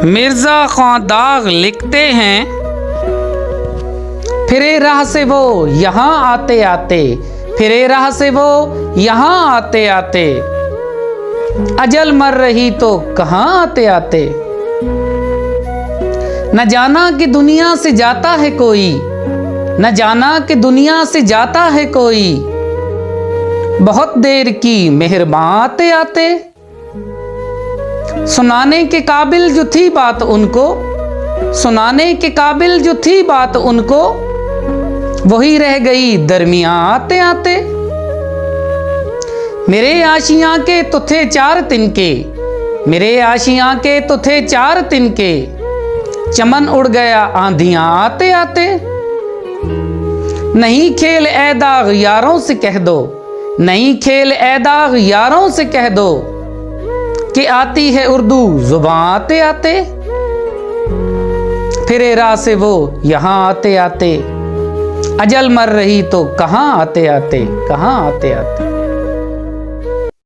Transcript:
मिर्जा खां दाग लिखते हैं, फिरे राह से वो यहाँ आते आते, फिरे राह से वो यहाँ आते आते, अजल मर रही तो कहाँ आते आते। न जाना कि दुनिया से जाता है कोई, न जाना कि दुनिया से जाता है कोई, बहुत देर की मेहरबान आते आते। सुनाने के काबिल जो थी बात उनको, सुनाने के काबिल जो थी बात उनको, वही रह गई दरमियां आते आते। मेरे आशियां के तो थे 4 तिनके, मेरे आशियां के तो थे 4 तिनके, चमन उड़ गया आंधियां आते आते। नहीं खेल ए दाग यारों से कह दो, नहीं खेल ए दाग यारों से कह दो, कि आती है उर्दू जुबान आते आते। फिरे राह से वो यहाँ आते आते, अजल मर रही तो कहाँ आते आते, कहाँ आते आते।